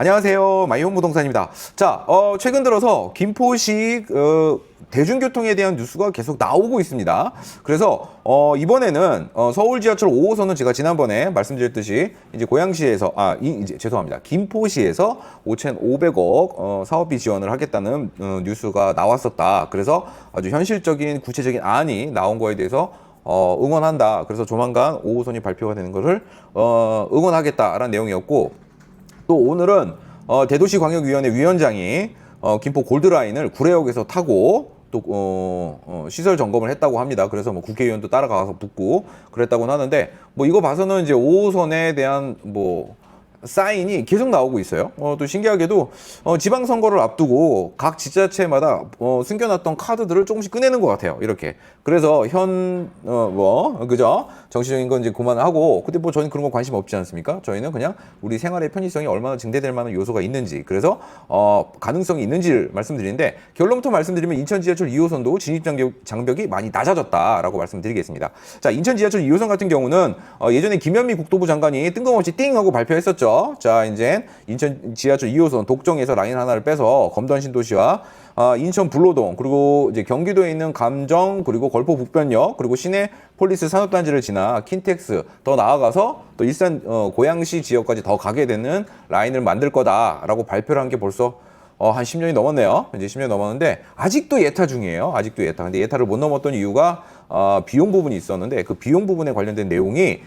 안녕하세요. 마이홈부동산입니다. 자, 최근 들어서 김포시 대중교통에 대한 뉴스가 계속 나오고 있습니다. 그래서 이번에는 서울 지하철 5호선은 제가 지난번에 말씀드렸듯이 이제 고양시에서 이제 죄송합니다. 김포시에서 5,500억 사업비 지원을 하겠다는 뉴스가 나왔었다. 그래서 아주 현실적인 구체적인 안이 나온 거에 대해서 응원한다. 그래서 조만간 5호선이 발표가 되는 것을 응원하겠다라는 내용이었고, 또 오늘은 대도시광역위원회 위원장이 김포 골드라인을 구례역에서 타고 또 시설 점검을 했다고 합니다. 그래서 뭐 국회의원도 따라가서 붙고 그랬다고 하는데, 뭐 이거 봐서는 이제 5호선에 대한 뭐 사인이 계속 나오고 있어요. 또 신기하게도 지방선거를 앞두고 각 지자체마다 숨겨놨던 카드들을 조금씩 꺼내는 것 같아요. 이렇게. 그래서 그죠? 정치적인 건 이제 그만하고, 근데 뭐 저는 그런 거 관심 없지 않습니까? 저희는 그냥 우리 생활의 편의성이 얼마나 증대될 만한 요소가 있는지, 그래서 가능성이 있는지를 말씀드리는데, 결론부터 말씀드리면 인천 지하철 2호선도 진입 장벽이 많이 낮아졌다라고 말씀드리겠습니다. 자, 인천 지하철 2호선 같은 경우는 예전에 김현미 국토부 장관이 뜬금없이 띵 하고 발표했었죠. 자, 이제 인천 지하철 2호선 독정에서 라인 하나를 빼서 검단 신도시와 인천 불로동, 그리고 이제 경기도에 있는 감정, 그리고 걸포 북변역, 그리고 시내 폴리스 산업단지를 지나 킨텍스, 더 나아가서 또 일산 고양시 지역까지 더 가게 되는 라인을 만들 거다라고 발표를 한 게 벌써 한 10년이 넘었네요. 이제 10년 넘었는데 아직도 예타 중이에요. 아직도 예타. 근데 예타를 못 넘었던 이유가 비용 부분이 있었는데, 그 비용 부분에 관련된 내용이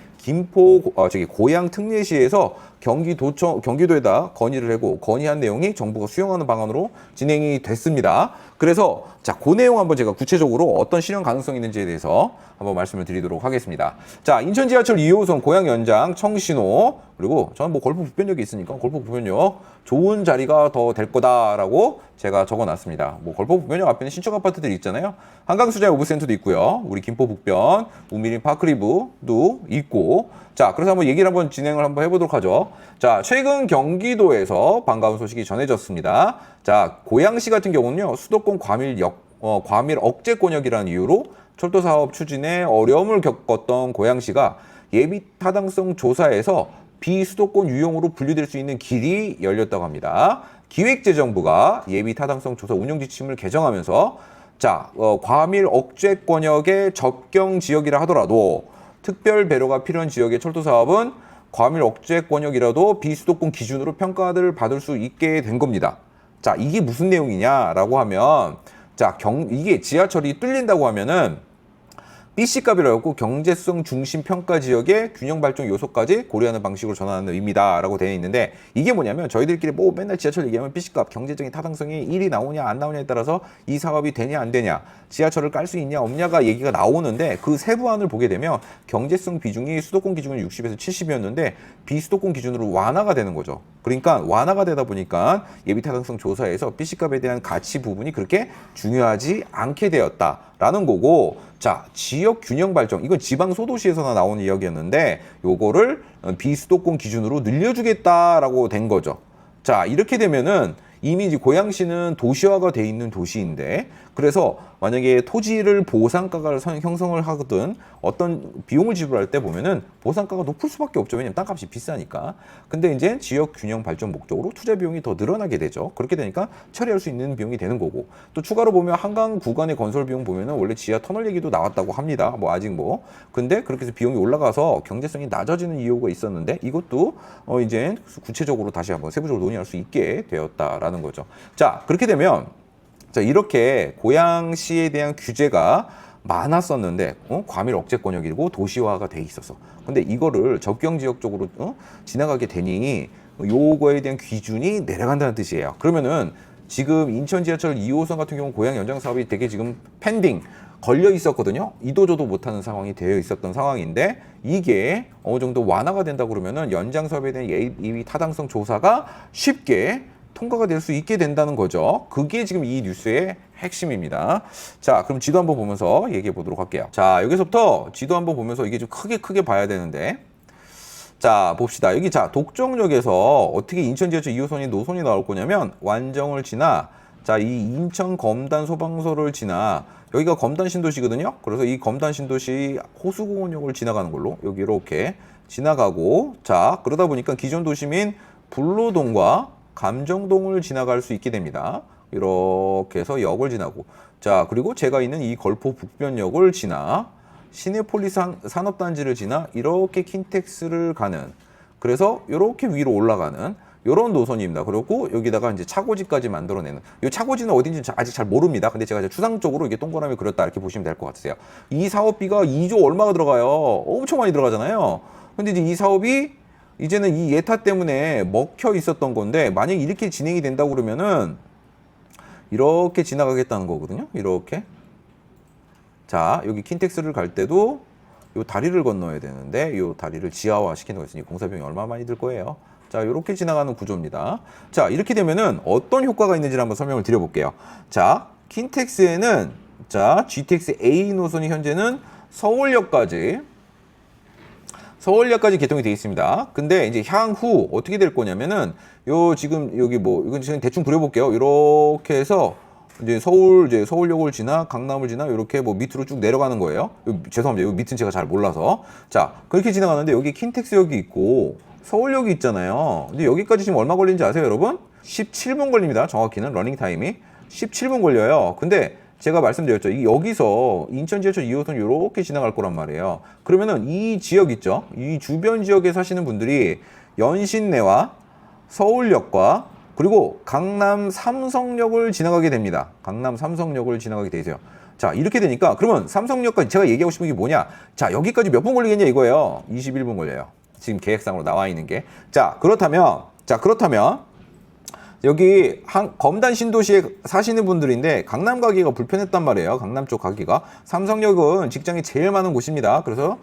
고양 특례시에서 경기도에다 건의를 하고, 건의한 내용이 정부가 수용하는 방안으로 진행이 됐습니다. 그래서 자, 그 내용 한번 제가 구체적으로 어떤 실현 가능성이 있는지에 대해서 한번 말씀을 드리도록 하겠습니다. 자, 인천 지하철 2호선 고양 연장 청신호, 그리고 저는 뭐 걸포 북변역이 있으니까 걸포 북변역 좋은 자리가 더 될 거다라고 제가 적어놨습니다. 뭐 걸포 북변역 앞에는 신축 아파트들이 있잖아요. 한강수자 오브센터도 있고요. 우리 김포 북변, 우미린 파크리브도 있고. 자, 그래서 한번 얘기를 한번 진행을 한번 해보도록 하죠. 자, 최근 경기도에서 반가운 소식이 전해졌습니다. 자, 고양시 같은 경우는요, 수도권 과밀 억제권역이라는 이유로 철도 사업 추진에 어려움을 겪었던 고양시가 예비 타당성 조사에서 비수도권 유형으로 분류될 수 있는 길이 열렸다고 합니다. 기획재정부가 예비 타당성 조사 운영 지침을 개정하면서, 자, 과밀 억제권역의 접경 지역이라 하더라도 특별 배려가 필요한 지역의 철도 사업은 과밀 억제권역이라도 비수도권 기준으로 평가를 받을 수 있게 된 겁니다. 자, 이게 무슨 내용이냐라고 하면, 자, 이게 지하철이 뚫린다고 하면은 BC값이라고 하고 경제성 중심 평가 지역의 균형 발전 요소까지 고려하는 방식으로 전환하는 의미다라고 되어 있는데, 이게 뭐냐면 저희들끼리 뭐 맨날 지하철 얘기하면 BC값, 경제적인 타당성이 1이 나오냐 안 나오냐에 따라서 이 사업이 되냐 안 되냐, 지하철을 깔 수 있냐 없냐가 얘기가 나오는데, 그 세부안을 보게 되면 경제성 비중이 수도권 기준으로 60에서 70이었는데 비수도권 기준으로 완화가 되는 거죠. 그러니까 완화가 되다 보니까 예비 타당성 조사에서 BC값에 대한 가치 부분이 그렇게 중요하지 않게 되었다라는 거고, 자, 지역 균형 발전, 이건 지방 소도시에서나 나오는 이야기였는데 요거를 비수도권 기준으로 늘려주겠다라고 된 거죠. 자, 이렇게 되면은 이미 이제 고양시는 도시화가 돼 있는 도시인데, 그래서 만약에 토지를 보상가를 형성을 하거든 어떤 비용을 지불할 때 보면은 보상가가 높을 수밖에 없죠. 왜냐면 땅값이 비싸니까. 근데 이제 지역 균형 발전 목적으로 투자 비용이 더 늘어나게 되죠. 그렇게 되니까 처리할 수 있는 비용이 되는 거고, 또 추가로 보면 한강 구간의 건설 비용 보면은 원래 지하 터널 얘기도 나왔다고 합니다. 뭐 아직 뭐, 근데 그렇게 해서 비용이 올라가서 경제성이 낮아지는 이유가 있었는데, 이것도 이제 구체적으로 다시 한번 세부적으로 논의할 수 있게 되었다라는 거죠. 자, 그렇게 되면, 자, 이렇게 고양시에 대한 규제가 많았었는데 과밀 억제권역이고 도시화가 돼 있었어. 근데 이거를 접경 지역 쪽으로 지나가게 되니 요거에 대한 기준이 내려간다는 뜻이에요. 그러면은 지금 인천 지하철 2호선 같은 경우 고양 연장 사업이 되게 지금 펜딩 걸려 있었거든요. 이도저도 못하는 상황이 되어 있었던 상황인데, 이게 어느 정도 완화가 된다 그러면은 연장 사업에 대한 예비 타당성 조사가 쉽게 통과가 될 수 있게 된다는 거죠. 그게 지금 이 뉴스의 핵심입니다. 자, 그럼 지도 한번 보면서 얘기해 보도록 할게요. 자, 여기서부터 지도 한번 보면서 이게 좀 크게 봐야 되는데, 자, 봅시다. 여기 자, 독정역에서 어떻게 인천 지하철 2호선이 노선이 나올 거냐면, 완정을 지나, 자, 이 인천 검단 소방서를 지나, 여기가 검단 신도시거든요. 그래서 이 검단 신도시 호수공원역을 지나가는 걸로 여기 이렇게 지나가고, 자, 그러다 보니까 기존 도심인 불로동과 감정동을 지나갈 수 있게 됩니다. 이렇게 해서 역을 지나고, 자 그리고 제가 있는 이 걸포 북변역을 지나 시내폴리스 산업단지를 지나 이렇게 킨텍스를 가는, 그래서 이렇게 위로 올라가는 이런 노선입니다. 그리고 여기다가 이제 차고지까지 만들어내는, 이 차고지는 어딘지 아직 잘 모릅니다. 근데 제가 이제 추상적으로 이게 동그라미 그렸다 이렇게 보시면 될 것 같으세요. 이 사업비가 2조 얼마가 들어가요? 엄청 많이 들어가잖아요. 근데 이제 이 사업이 이제는 이 예타 때문에 먹혀 있었던 건데, 만약에 이렇게 진행이 된다고 그러면은 이렇게 지나가겠다는 거거든요. 이렇게. 자, 여기 킨텍스를 갈 때도 요 다리를 건너야 되는데 요 다리를 지하화 시키는 거 있으니 공사비용이 얼마 많이 들 거예요. 자, 이렇게 지나가는 구조입니다. 자, 이렇게 되면은 어떤 효과가 있는지를 한번 설명을 드려볼게요. 자, 킨텍스에는 자, GTX A 노선이 현재는 서울역까지 개통이 되어 있습니다. 근데 이제 향후 어떻게 될 거냐면은 요 지금 여기 뭐 이건 지금 대충 그려볼게요. 이렇게 해서 이제 서울역을 지나 강남을 지나 이렇게 뭐 밑으로 쭉 내려가는 거예요. 죄송합니다. 여기 밑은 제가 잘 몰라서. 자, 그렇게 지나가는데 여기 킨텍스역이 있고 서울역이 있잖아요. 근데 여기까지 지금 얼마 걸리는지 아세요, 여러분? 17분 걸립니다. 정확히는 러닝 타임이 17분 걸려요. 근데 제가 말씀드렸죠. 여기서 인천 지하철 2호선 이렇게 지나갈 거란 말이에요. 그러면은 이 지역 있죠? 이 주변 지역에 사시는 분들이 연신내와 서울역과 그리고 강남 삼성역을 지나가게 됩니다. 강남 삼성역을 지나가게 되세요. 자, 이렇게 되니까 그러면 삼성역까지 제가 얘기하고 싶은 게 뭐냐? 자, 여기까지 몇 분 걸리겠냐 이거예요. 21분 걸려요. 지금 계획상으로 나와 있는 게. 자, 그렇다면 여기 검단 신도시에 사시는 분들인데 강남 가기가 불편했단 말이에요. 강남 쪽 가기가. 삼성역은 직장이 제일 많은 곳입니다. 그래서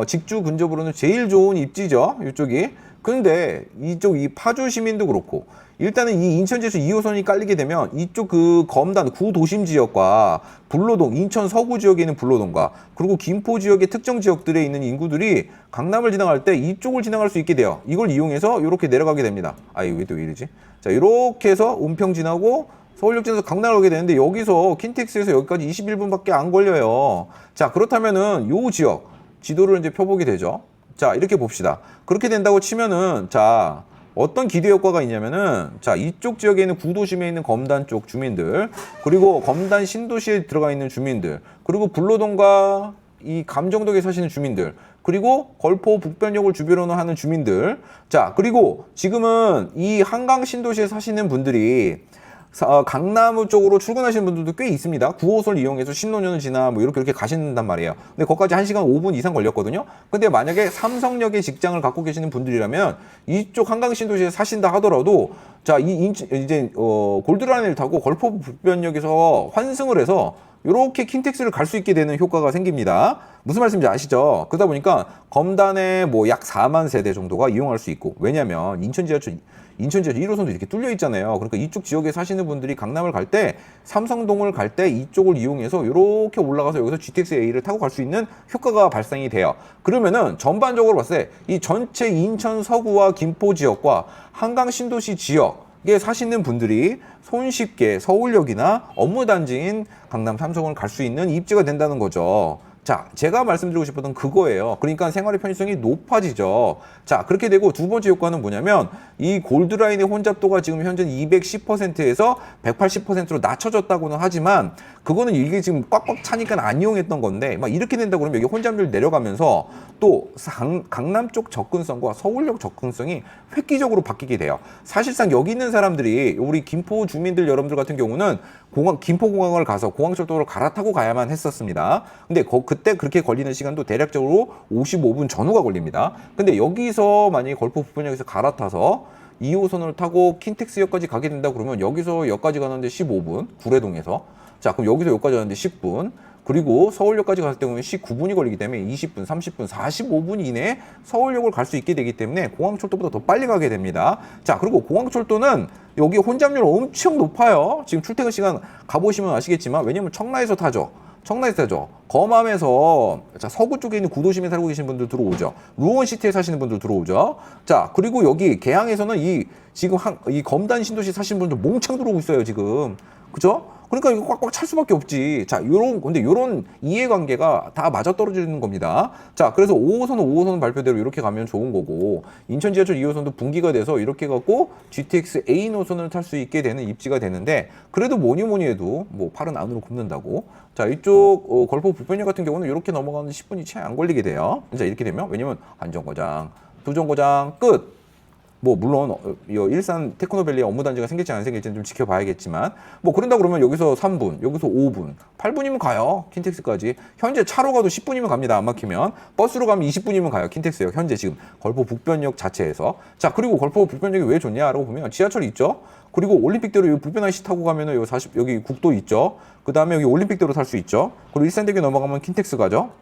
직주 근접으로는 제일 좋은 입지죠. 이쪽이. 근데 이쪽 이 파주 시민도 그렇고 일단은 이 인천지에서 2호선이 깔리게 되면 이쪽 그 검단 구도심 지역과 불로동, 인천 서구 지역에 있는 불로동과 그리고 김포 지역의 특정 지역들에 있는 인구들이 강남을 지나갈 때 이쪽을 지나갈 수 있게 돼요. 이걸 이용해서 이렇게 내려가게 됩니다. 아이, 왜 또 이러지? 자, 이렇게 해서 은평 지나고 서울역 지나서 강남을 가게 되는데 여기서 킨텍스에서 여기까지 21분밖에 안 걸려요. 자, 그렇다면은 요 지역 지도를 이제 펴보게 되죠. 자, 이렇게 봅시다. 그렇게 된다고 치면은 자, 어떤 기대 효과가 있냐면은 자, 이쪽 지역에 있는 구도심에 있는 검단 쪽 주민들, 그리고 검단 신도시에 들어가 있는 주민들, 그리고 불로동과 이 감정동에 사시는 주민들, 그리고 걸포 북변역을 주변으로 하는 주민들, 자, 그리고 지금은 이 한강 신도시에 사시는 분들이 강남 쪽으로 출근하시는 분들도 꽤 있습니다. 9호선을 이용해서 신논현을 지나 뭐 이렇게 가신단 말이에요. 근데 거기까지 1시간 5분 이상 걸렸거든요. 근데 만약에 삼성역에 직장을 갖고 계시는 분들이라면 이쪽 한강 신도시에 사신다 하더라도 자, 이제 골드라인을 타고 걸포 북변역에서 환승을 해서 이렇게 킨텍스를 갈 수 있게 되는 효과가 생깁니다. 무슨 말씀인지 아시죠? 그러다 보니까 검단에 뭐 약 4만 세대 정도가 이용할 수 있고, 왜냐면 인천 지하철 1호선도 이렇게 뚫려 있잖아요. 그러니까 이쪽 지역에 사시는 분들이 강남을 갈 때, 삼성동을 갈 때 이쪽을 이용해서 이렇게 올라가서 여기서 GTX A를 타고 갈 수 있는 효과가 발생이 돼요. 그러면은 전반적으로 봤을 때 이 전체 인천 서구와 김포 지역과 한강 신도시 지역에 사시는 분들이 손쉽게 서울역이나 업무단지인 강남 삼성을 갈 수 있는 입지가 된다는 거죠. 자, 제가 말씀드리고 싶었던 그거예요. 그러니까 생활의 편의성이 높아지죠. 자, 그렇게 되고 두 번째 효과는 뭐냐면 이 골드라인의 혼잡도가 지금 현재 210%에서 180%로 낮춰졌다고는 하지만 그거는 이게 지금 꽉꽉 차니까 안 이용했던 건데 막 이렇게 된다 그러면 여기 혼잡률 내려가면서 또 강남 쪽 접근성과 서울역 접근성이 획기적으로 바뀌게 돼요. 사실상 여기 있는 사람들이 우리 김포 주민들 여러분들 같은 경우는 김포공항을 가서 공항철도를 갈아타고 가야만 했었습니다. 근데 그때 그렇게 걸리는 시간도 대략적으로 55분 전후가 걸립니다. 근데 여기서 만약에 걸포 북변역에서 갈아타서 2호선을 타고 킨텍스역까지 가게 된다 그러면 여기서 역까지 가는데 15분, 구례동에서. 자, 그럼 여기서 여기까지 가는데 10분. 그리고 서울역까지 갔을 때 보면 19분이 걸리기 때문에 20분, 30분, 45분 이내에 서울역을 갈 수 있게 되기 때문에 공항철도보다 더 빨리 가게 됩니다. 자, 그리고 공항철도는 여기 혼잡률 엄청 높아요. 지금 출퇴근 시간 가보시면 아시겠지만, 왜냐면 청라에서 타죠. 검암에서 자, 서구 쪽에 있는 구도심에 살고 계신 분들 들어오죠. 루원시티에 사시는 분들 들어오죠. 자, 그리고 여기 계양에서는 지금 이 검단 신도시 사시는 분들 몽창 들어오고 있어요, 지금. 그죠? 그러니까 이거 꽉꽉 찰 수밖에 없지. 자, 근데 요런 이해관계가 다 맞아떨어지는 겁니다. 자, 그래서 5호선 발표대로 이렇게 가면 좋은 거고, 인천 지하철 2호선도 분기가 돼서 이렇게 갖고 GTX A 노선을 탈 수 있게 되는 입지가 되는데, 그래도 뭐니 해도 뭐 팔은 안으로 굽는다고. 자, 이쪽 걸포 불변역 같은 경우는 이렇게 넘어가는 10분이 채 안 걸리게 돼요. 자, 이렇게 되면, 왜냐면 안전거장, 두정거장 끝. 뭐 물론 일산 테크노밸리에 업무단지가 생길지 안 생길지는 좀 지켜봐야겠지만, 뭐 그런다 그러면 여기서 3분, 여기서 5분, 8분이면 가요. 킨텍스까지. 현재 차로 가도 10분이면 갑니다. 안 막히면. 버스로 가면 20분이면 가요. 킨텍스역 현재 지금 걸포 북변역 자체에서. 자, 그리고 걸포 북변역이 왜 좋냐라고 보면 지하철이 있죠. 그리고 올림픽대로 여기 북변 IC 타고 가면은 여기 국도 있죠. 그 다음에 여기 올림픽대로 탈 수 있죠. 그리고 일산대교 넘어가면 킨텍스 가죠.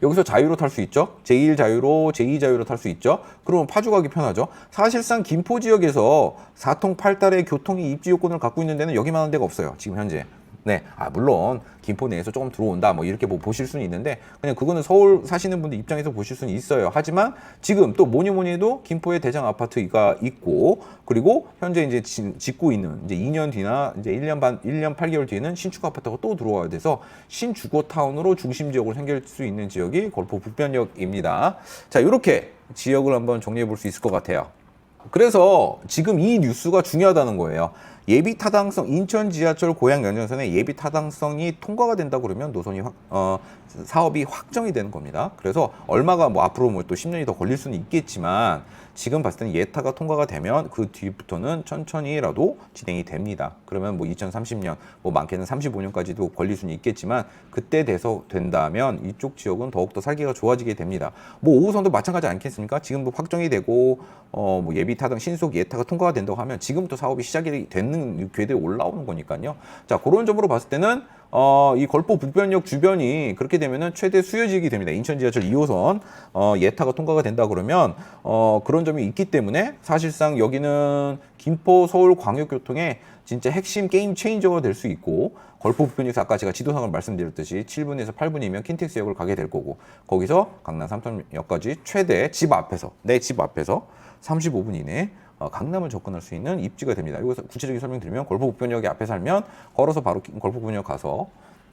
여기서 자유로 탈 수 있죠. 제1 자유로, 제2 자유로 탈 수 있죠. 그러면 파주 가기 편하죠. 사실상 김포 지역에서 4통 8달의 교통의 입지 요건을 갖고 있는 데는 여기만 한 데가 없어요. 지금 현재. 네, 물론 김포 내에서 조금 들어온다 뭐 이렇게 뭐 보실 수는 있는데, 그냥 그거는 서울 사시는 분들 입장에서 보실 수는 있어요. 하지만 지금 또 뭐니 해도 김포에 대장 아파트가 있고, 그리고 현재 이제 짓고 있는 이제 2년 뒤나 이제 1년 8개월 뒤에는 신축 아파트가 또 들어와야 돼서 신주거 타운으로 중심 지역으로 생길 수 있는 지역이 걸포 북변역입니다. 자, 이렇게 지역을 한번 정리해 볼 수 있을 것 같아요. 그래서 지금 이 뉴스가 중요하다는 거예요. 예비 타당성, 인천 지하철 고양 연장선의 예비 타당성이 통과가 된다 그러면 노선이 사업이 확정이 되는 겁니다. 그래서 얼마가 뭐 앞으로 뭐 또 10년이 더 걸릴 수는 있겠지만, 지금 봤을 때는 예타가 통과가 되면 그 뒤부터는 천천히라도 진행이 됩니다. 그러면 뭐 2030년, 뭐 많게는 35년까지도 걸릴 수는 있겠지만, 그때 돼서 된다면 이쪽 지역은 더욱더 살기가 좋아지게 됩니다. 뭐 5호선도 마찬가지 않겠습니까? 지금도 확정이 되고 뭐 예비 타당 신속 예타가 통과가 된다고 하면 지금부터 사업이 시작이 되는 궤도에 올라오는 거니까요. 자, 그런 점으로 봤을 때는 이 걸포 북변역 주변이 그렇게 되면은 최대 수요 지역이 됩니다. 인천 지하철 2호선 예타가 통과가 된다 그러면 그런 점이 있기 때문에 사실상 여기는 김포 서울 광역교통의 진짜 핵심 게임 체인저가 될 수 있고, 걸포 북변역에서 아까 제가 지도상을 말씀드렸듯이 7분에서 8분이면 킨텍스역을 가게 될 거고, 거기서 강남 3터미널까지 최대 집 앞에서, 내 집 앞에서 35분 이내에 강남을 접근할 수 있는 입지가 됩니다. 여기서 구체적인 설명드리면, 걸포 북변역에 앞에 살면 걸어서 바로 걸포 북변역 가서,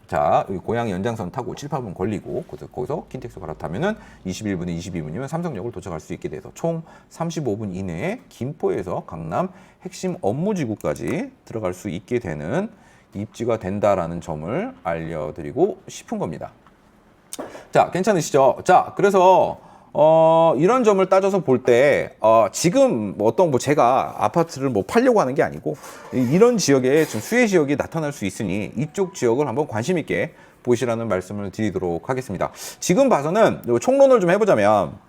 자, 여기 고양 연장선 타고 7, 8분 걸리고, 거기서 킨텍스 갈아타면은 21분에 22분이면 삼성역을 도착할 수 있게 돼서 총 35분 이내에 김포에서 강남 핵심 업무지구까지 들어갈 수 있게 되는 입지가 된다라는 점을 알려드리고 싶은 겁니다. 자, 괜찮으시죠? 자, 그래서 이런 점을 따져서 볼 때, 지금 제가 아파트를 뭐 팔려고 하는 게 아니고, 이런 지역에 좀 수혜 지역이 나타날 수 있으니 이쪽 지역을 한번 관심 있게 보시라는 말씀을 드리도록 하겠습니다. 지금 봐서는 총론을 좀 해보자면,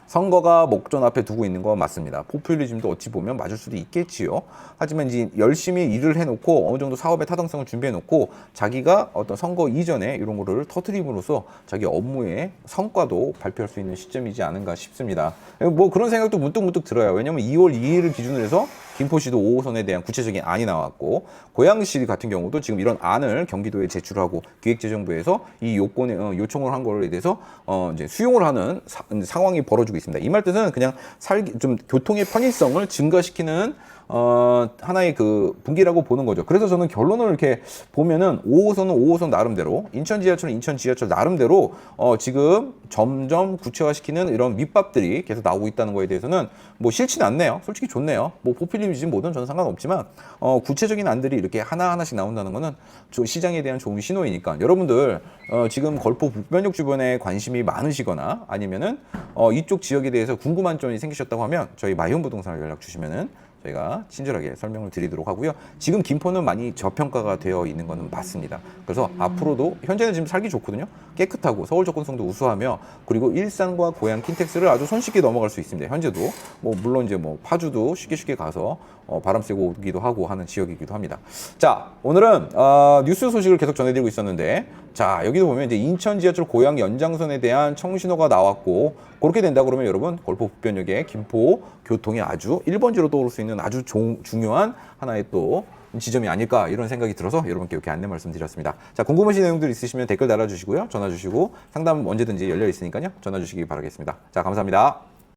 선거가 목전 앞에 두고 있는 건 맞습니다. 포퓰리즘도 어찌 보면 맞을 수도 있겠지요. 하지만 이제 열심히 일을 해놓고 어느 정도 사업의 타당성을 준비해놓고 자기가 어떤 선거 이전에 이런 거를 터트림으로써 자기 업무의 성과도 발표할 수 있는 시점이지 않은가 싶습니다. 뭐 그런 생각도 문득 들어요. 왜냐면 2월 2일을 기준으로 해서 김포시도 5호선에 대한 구체적인 안이 나왔고, 고양시 같은 경우도 지금 이런 안을 경기도에 제출하고 기획재정부에서 이 요청을 한 거에 대해서 이제 수용을 하는 상황이 벌어지고 있습니다. 이 말 뜻은 그냥 좀 교통의 편의성을 증가시키는 하나의 그 분기라고 보는 거죠. 그래서 저는 결론을 이렇게 보면은 5호선은 5호선 나름대로, 인천 지하철은 인천 지하철 나름대로 지금 점점 구체화시키는 이런 밑밥들이 계속 나오고 있다는 거에 대해서는 뭐 싫지는 않네요. 솔직히 좋네요. 뭐 포퓰리즘 뭐든 저는 상관없지만 구체적인 안들이 이렇게 하나하나씩 나온다는 거는 시장에 대한 좋은 신호이니까, 여러분들 지금 걸포 북변역 주변에 관심이 많으시거나 아니면은 이쪽 지역에 대해서 궁금한 점이 생기셨다고 하면 저희 마이홈부동산을 연락 주시면은 저희가 친절하게 설명을 드리도록 하고요. 지금 김포는 많이 저평가가 되어 있는 것은 맞습니다. 그래서 앞으로도 현재는 지금 살기 좋거든요. 깨끗하고 서울 접근성도 우수하며, 그리고 일산과 고양 킨텍스를 아주 손쉽게 넘어갈 수 있습니다. 현재도 뭐 물론 이제 뭐 파주도 쉽게 가서 바람 쐬고 오기도 하고 하는 지역이기도 합니다. 자, 오늘은 뉴스 소식을 계속 전해드리고 있었는데, 자, 여기도 보면 이제 인천 지하철 고양 연장선에 대한 청신호가 나왔고, 그렇게 된다 그러면 여러분 걸포 북변역의 김포 교통이 아주 1번지로 떠오를 수 있는 아주 중요한 하나의 또 지점이 아닐까, 이런 생각이 들어서 여러분께 이렇게 안내 말씀드렸습니다. 자, 궁금하신 내용들 있으시면 댓글 달아주시고요. 전화 주시고 상담 언제든지 열려 있으니까요. 전화 주시기 바라겠습니다. 자, 감사합니다.